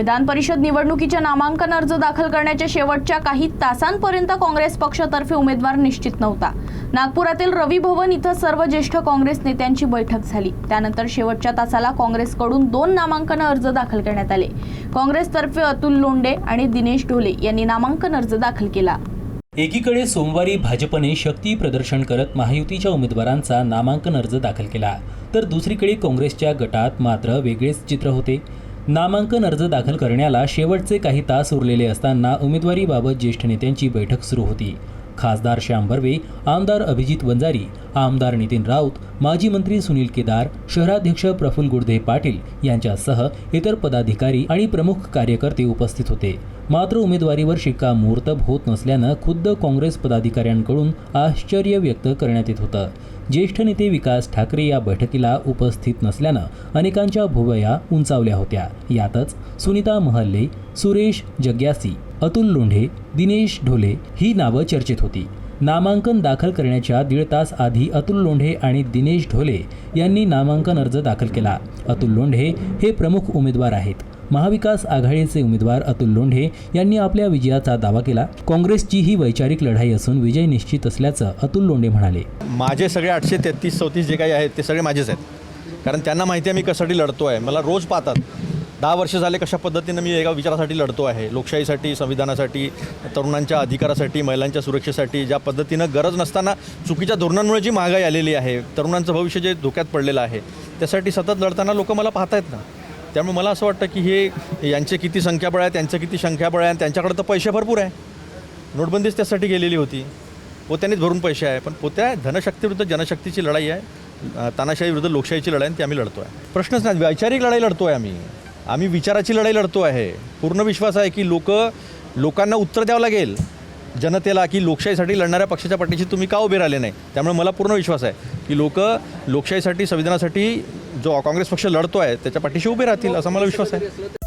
विधान परिषद निवडणुकीच्या नामांकन अर्ज दाखल करण्याच्या शेवटच्या काही तासांपर्यंत काँग्रेस पक्षातर्फे उमेदवार निश्चित नव्हता। नागपुरातील रवी भवन इथं सर्व ज्येष्ठ काँग्रेस नेत्यांची बैठक झाली। त्यानंतर शेवटच्या तासाला काँग्रेसकडून 2 नामांकन अर्ज दाखल करण्यात आले। काँग्रेसतर्फे अतुल लोंढे आणि दिनेश ढोले यांनी नामांकन अर्ज दाखल केला। एकीकडे सोमवारी भाजपने शक्ती प्रदर्शन करत महायुतीच्या उमेदवारांचा नामांकन अर्ज दाखल केला, तर दुसरीकडे काँग्रेसच्या गटात मात्र वेगळेच चित्र होते। नामांकन अर्ज दाखल करण्याला शेवटचे काही तास उरलेले असताना उमेदवारीबाबत ज्येष्ठ नेत्यांची बैठक सुरू होती। खासदार श्याम बर्वे, आमदार अभिजित वंजारी, आमदार नितीन राऊत, माजी मंत्री सुनील केदार, शहराध्यक्ष प्रफुल्ल गुडधे पाटील यांच्यासह इतर पदाधिकारी आणि प्रमुख कार्यकर्ते उपस्थित होते। मात्र उमेदवारीवर शिक्कामोर्तब होत नसल्यानं खुद्द काँग्रेस पदाधिकाऱ्यांकडून आश्चर्य व्यक्त करण्यात येत होतं। ज्येष्ठ नेते विकास ठाकरे या बैठकीला उपस्थित नसल्यानं अनेकांच्या भुवया उंचावल्या होत्या। यातच सुनीता महल्ले, सुरेश जग्यासी, अतुल लोंढे, दिनेश ढोले ही नावं चर्चेत होती। नामांकन दाखल करण्याच्या 1.5 तास आधी अतुल लोंढे आणि दिनेश ढोले यांनी नामांकन अर्ज दाखल केला। अतुल लोंढे हे प्रमुख उमेदवार आहेत। महाविकास आघाडीचे उमेदवार अतुल लोंढे यांनी आपल्या विजयाचा दावा केला। काँग्रेसची ही वैचारिक लढाई असून विजय निश्चित असल्याचं अतुल लोंढे म्हणाले। माझे सगळे 833-34 जे काही आहेत ते सगळे माझेच आहेत, कारण त्यांना माहिती आहे मी कशासाठी लढतो आहे। मला रोज पाहतात, 10 वर्ष झाले कशा पद्धतीनं मी एका विचारासाठी लढतो आहे, लोकशाहीसाठी, संविधानासाठी, तरुणांच्या अधिकारासाठी, महिलांच्या सुरक्षेसाठी। ज्या पद्धतीनं गरज नसताना चुकीच्या धोरणांमुळे जी महागाई आलेली आहे, तरुणांचं भविष्य जे धोक्यात पडलेलं आहे, त्यासाठी सतत लढताना लोक मला पाहतायत ना। त्यामुळे मला असं वाटतं की हे यांचे किती संख्याबळ आहे, त्यांचं किती संख्याबळ आहे, आणि त्यांच्याकडे तर पैसे भरपूर आहे। नोटबंदीच त्यासाठी गेलेली होती, पोत्यानेच भरून पैसे आहे। पण पोत्या धनशक्तीविरुद्ध जनशक्तीची लढाई आहे, तानाशाही विरुद्ध लोकशाहीची लढाई, ती आम्ही लढतो आहे। प्रश्नच नाही, वैचारिक लढाई लढतो आहे आम्ही विचाराची लढाई लढतो आहे। पूर्ण विश्वास आहे की लोकांना उत्तर द्यावं लागेल जनतेला की लोकशाहीसाठी लढणाऱ्या पक्षाच्या पाठीशी तुम्ही का उभे राहिले नाही। त्यामुळे मला पूर्ण विश्वास आहे की लोकशाहीसाठी, संविधानासाठी जो काँग्रेस पक्ष लढतो आहे त्याच्या पाठीशी उभे राहतील, असा मला विश्वास आहे।